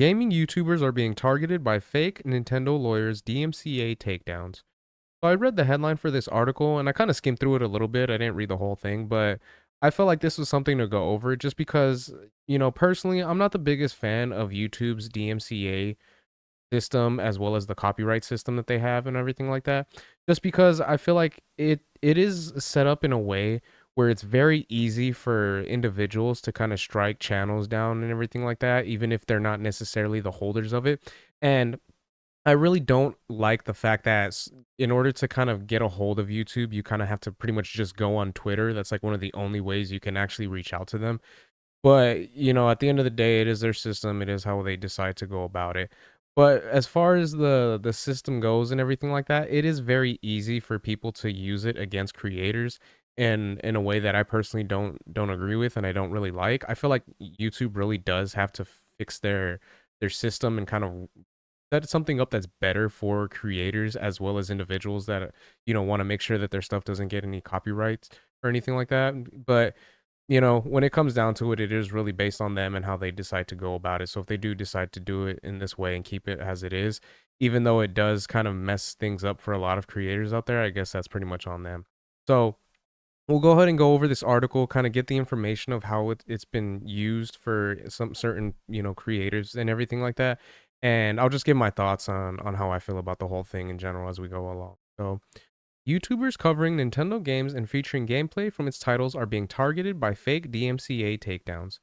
Gaming YouTubers are being targeted by fake Nintendo lawyers' DMCA takedowns. So I read the headline for this article and I kind of skimmed through it a little bit. I didn't read the whole thing, but I felt like this was something to go over just because, personally, I'm not the biggest fan of YouTube's DMCA system as well as the copyright system that they have and everything like that. Just because I feel like it is set up in a way where it's very easy for individuals to kind of strike channels down and everything like that, even if they're not necessarily the holders of it. And I really don't like the fact that in order to kind of get a hold of YouTube, you kind of have to pretty much just go on Twitter. That's like one of the only ways you can actually reach out to them. But, at the end of the day, it is their system, it is how they decide to go about it. But as far as the system goes and everything like that, it is very easy for people to use it against creators in a way that I personally don't agree with and I don't really like. I feel like YouTube really does have to fix their system and kind of set something up that's better for creators as well as individuals that want to make sure that their stuff doesn't get any copyrights or anything like that. But when it comes down to it, it is really based on them and how they decide to go about it. So if they do decide to do it in this way and keep it as it is, even though it does kind of mess things up for a lot of creators out there, I guess that's pretty much on them. So we'll go ahead and go over this article, kind of get the information of how it's been used for some certain, creators and everything like that. And I'll just give my thoughts on how I feel about the whole thing in general as we go along. So YouTubers covering Nintendo games and featuring gameplay from its titles are being targeted by fake DMCA takedowns.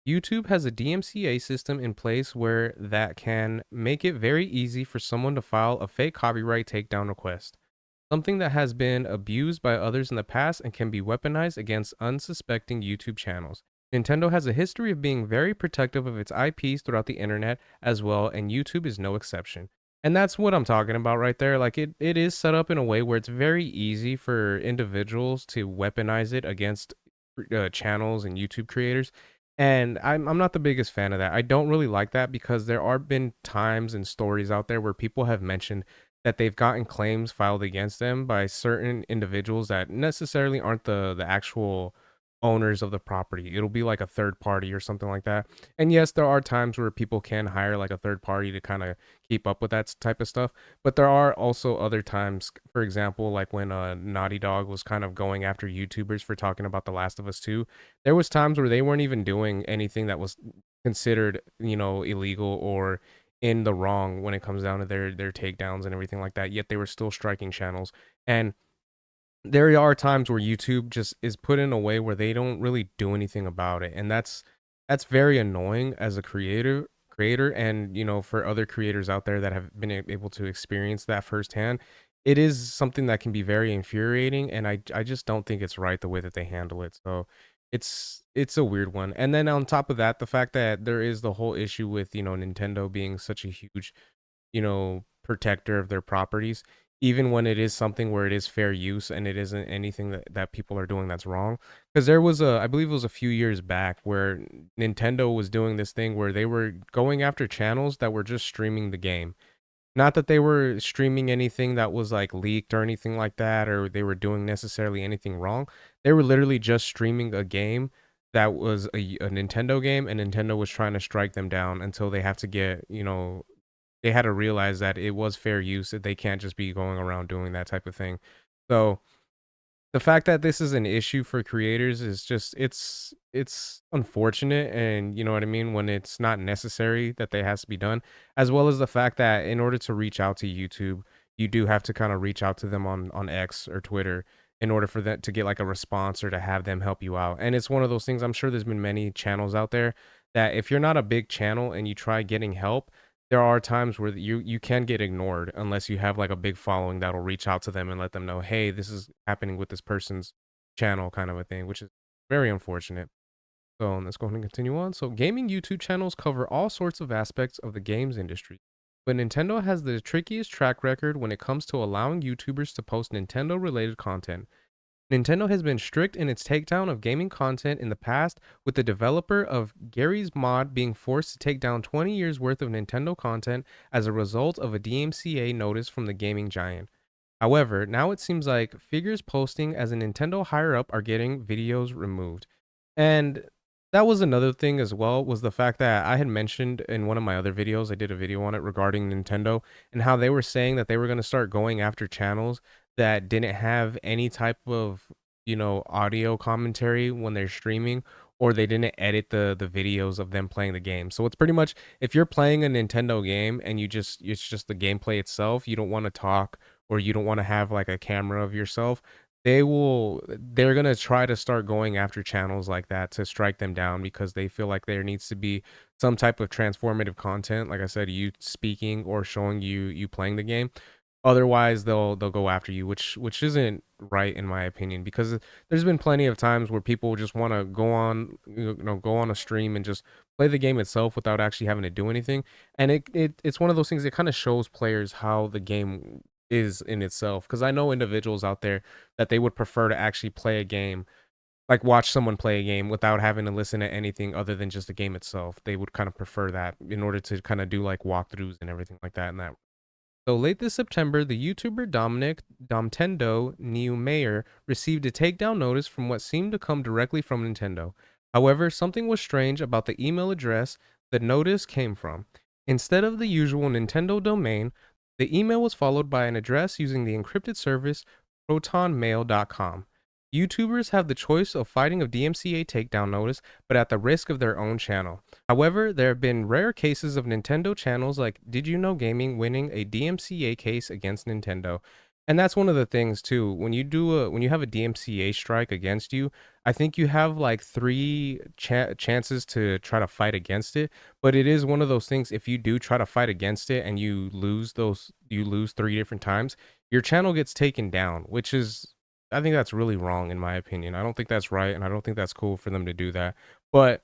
YouTube has a DMCA system in place where that can make it very easy for someone to file a fake copyright takedown request, something that has been abused by others in the past and can be weaponized against unsuspecting YouTube channels. Nintendo has a history of being very protective of its IPs throughout the internet as well, and YouTube is no exception. And that's what I'm talking about right there. Like it is set up in a way where it's very easy for individuals to weaponize it against channels and YouTube creators. And I'm not the biggest fan of that. I don't really like that because there are been times and stories out there where people have mentioned that they've gotten claims filed against them by certain individuals that necessarily aren't the actual owners of the property. It'll be like a third party or something like that. And yes, there are times where people can hire like a third party to kind of keep up with that type of stuff. But there are also other times, for example, like when Naughty Dog was kind of going after YouTubers for talking about The Last of Us 2. There was times where they weren't even doing anything that was considered, illegal or in the wrong when it comes down to their takedowns and everything like that. Yet they were still striking channels. And there are times where YouTube just is put in a way where they don't really do anything about it, and that's very annoying as a creator, and for other creators out there that have been able to experience that firsthand. It is something that can be very infuriating, and I just don't think it's right the way that they handle it. So it's a weird one. And then on top of that, the fact that there is the whole issue with Nintendo being such a huge protector of their properties, even when it is something where it is fair use and it isn't anything that people are doing that's wrong. Because there was I believe it was a few years back where Nintendo was doing this thing where they were going after channels that were just streaming the game. Not that they were streaming anything that was like leaked or anything like that, or they were doing necessarily anything wrong. They were literally just streaming a game that was a Nintendo game, and Nintendo was trying to strike them down until they have to get, they had to realize that it was fair use, that they can't just be going around doing that type of thing. So the fact that this is an issue for creators is just it's unfortunate, and you know what I mean, when it's not necessary that they has to be done, as well as the fact that in order to reach out to YouTube, you do have to kind of reach out to them on X or Twitter in order for that to get like a response or to have them help you out. And it's one of those things, I'm sure there's been many channels out there that if you're not a big channel and you try getting help, there are times where you can get ignored unless you have like a big following that'll reach out to them and let them know, hey, this is happening with this person's channel, kind of a thing, which is very unfortunate. So let's go ahead and continue on. So gaming YouTube channels cover all sorts of aspects of the games industry, but Nintendo has the trickiest track record when it comes to allowing YouTubers to post Nintendo related content. Nintendo has been strict in its takedown of gaming content in the past, with the developer of Gary's Mod being forced to take down 20 years worth of Nintendo content as a result of a DMCA notice from the gaming giant. However, now it seems like figures posting as a Nintendo higher up are getting videos removed. And That was another thing as well, was the fact that I had mentioned in one of my other videos, I did a video on it regarding Nintendo and how they were saying that they were gonna start going after channels that didn't have any type of, audio commentary when they're streaming, or they didn't edit the videos of them playing the game. So it's pretty much, if you're playing a Nintendo game and it's just the gameplay itself, you don't wanna talk or you don't wanna have, like, a camera of yourself, they're gonna try to start going after channels like that to strike them down because they feel like there needs to be some type of transformative content, like I said, you speaking or showing you playing the game. Otherwise, they'll go after you, which isn't right in my opinion, because there's been plenty of times where people just wanna go on, go on a stream and just play the game itself without actually having to do anything, and it's one of those things that kinda shows players how the game is in itself. Because I know individuals out there that they would prefer to actually play a game, like, watch someone play a game without having to listen to anything other than just the game itself. They would kind of prefer that in order to kinda do, like, walkthroughs and everything like that, and that. So late this September, the YouTuber Dominic Domtendo New Mayer received a takedown notice from what seemed to come directly from Nintendo. However, something was strange about the email address the notice came from. Instead of the usual Nintendo domain, the email was followed by an address using the encrypted service protonmail.com. YouTubers have the choice of fighting a DMCA takedown notice, but at the risk of their own channel. However, there have been rare cases of Nintendo channels like Did You Know Gaming winning a DMCA case against Nintendo. And that's one of the things too. When you have a DMCA strike against you, I think you have like three chances to try to fight against it. But it is one of those things. If you do try to fight against it and you lose three different times, your channel gets taken down, which is, I think that's really wrong in my opinion. I don't think that's right, and I don't think that's cool for them to do that. But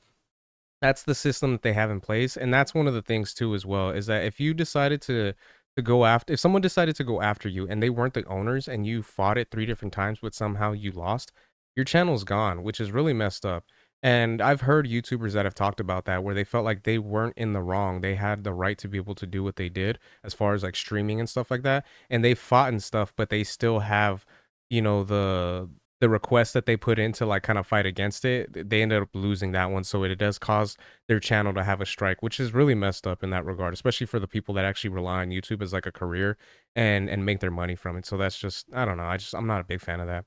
that's the system that they have in place, and that's one of the things too as well, is that if you decided to go after if someone decided to go after you and they weren't the owners and you fought it 3 different times but somehow you lost, your channel's gone, which is really messed up. And I've heard YouTubers that have talked about that where they felt like they weren't in the wrong. They had the right to be able to do what they did as far as like streaming and stuff like that. And they fought and stuff, but they still have, the request that they put in to like kind of fight against it. They ended up losing that one. So it does cause their channel to have a strike, which is really messed up in that regard, especially for the people that actually rely on YouTube as like a career and make their money from it. So that's just, I don't know. I'm not a big fan of that.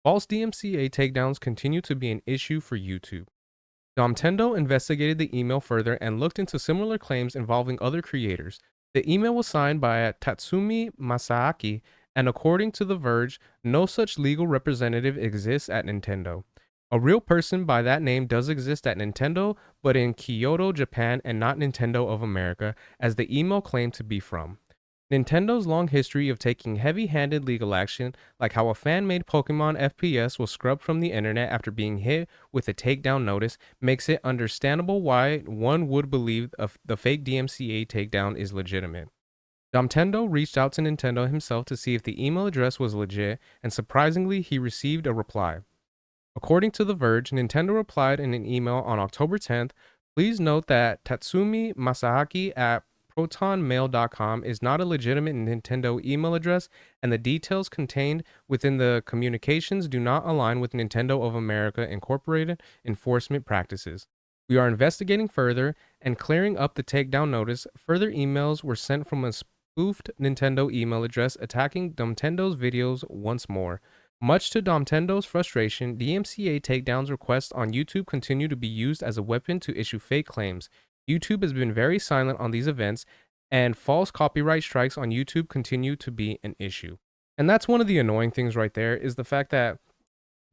False DMCA takedowns continue to be an issue for YouTube. Domtendo investigated the email further and looked into similar claims involving other creators. The email was signed by Tatsumi Masaaki, and according to The Verge, no such legal representative exists at Nintendo. A real person by that name does exist at Nintendo, but in Kyoto, Japan, and not Nintendo of America, as the email claimed to be from. Nintendo's long history of taking heavy handed legal action, like how a fan made Pokemon FPS was scrubbed from the internet after being hit with a takedown notice, makes it understandable why one would believe the fake DMCA takedown is legitimate. Domtendo reached out to Nintendo himself to see if the email address was legit, and surprisingly, he received a reply. According to The Verge, Nintendo replied in an email on October 10th. Please note that Tatsumi Masaaki at protonmail.com is not a legitimate Nintendo email address, and the details contained within the communications do not align with Nintendo of America Incorporated enforcement practices. We are investigating further and clearing up the takedown notice. Further emails were sent from a spoofed Nintendo email address attacking Nintendo's videos once more. Much to Domtendo's frustration, DMCA takedowns requests on YouTube continue to be used as a weapon to issue fake claims. YouTube has been very silent on these events, and false copyright strikes on YouTube continue to be an issue. And that's one of the annoying things right there, is the fact that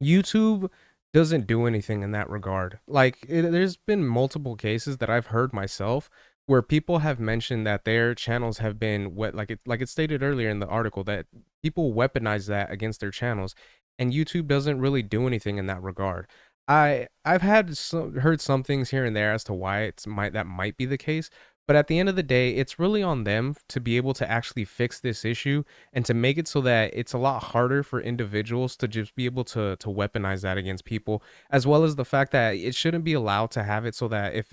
YouTube doesn't do anything in that regard. Like, there's been multiple cases that I've heard myself where people have mentioned that their channels have been like it stated earlier in the article, that people weaponize that against their channels, and YouTube doesn't really do anything in that regard. I've heard some things here and there as to why that might be the case, but at the end of the day, it's really on them to be able to actually fix this issue and to make it so that it's a lot harder for individuals to just be able to weaponize that against people, as well as the fact that it shouldn't be allowed to have it so that if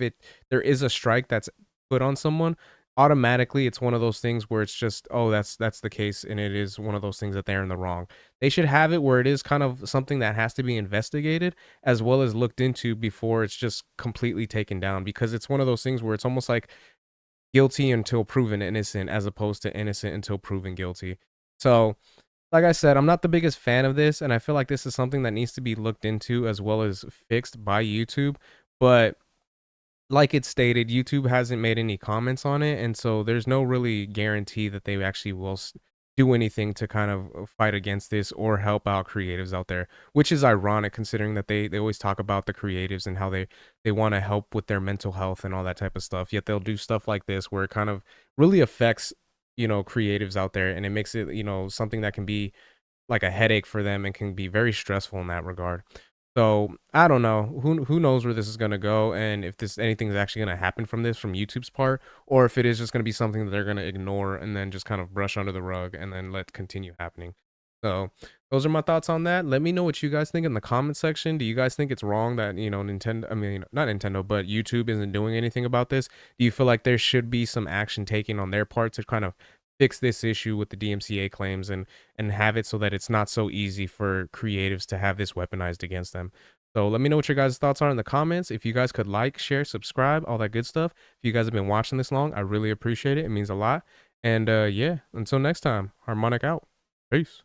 there is a strike that's put on someone, automatically it's one of those things where it's just, oh, that's the case, and it is one of those things that they're in the wrong. They should have it where it is kind of something that has to be investigated as well as looked into before it's just completely taken down, because it's one of those things where it's almost like guilty until proven innocent as opposed to innocent until proven guilty. So, like I said, I'm not the biggest fan of this, and I feel like this is something that needs to be looked into as well as fixed by YouTube. But like it stated, YouTube hasn't made any comments on it, and so there's no really guarantee that they actually will do anything to kind of fight against this or help out creatives out there, which is ironic considering that they always talk about the creatives and how they want to help with their mental health and all that type of stuff. Yet they'll do stuff like this where it kind of really affects, creatives out there, and it makes it, something that can be like a headache for them and can be very stressful in that regard. So I don't know. Who knows where this is gonna go, and if this anything is actually gonna happen from this from YouTube's part, or if it is just gonna be something that they're gonna ignore and then just kind of brush under the rug and then let continue happening. So those are my thoughts on that. Let me know what you guys think in the comment section. Do you guys think it's wrong that Nintendo? I mean, not Nintendo, but YouTube isn't doing anything about this? Do you feel like there should be some action taken on their part to kind of fix this issue with the DMCA claims and have it so that it's not so easy for creatives to have this weaponized against them? So let me know what your guys' thoughts are in the comments. If you guys could like, share, subscribe, all that good stuff. If you guys have been watching this long, I really appreciate it. It means a lot. And yeah, until next time, Harmonic out. Peace.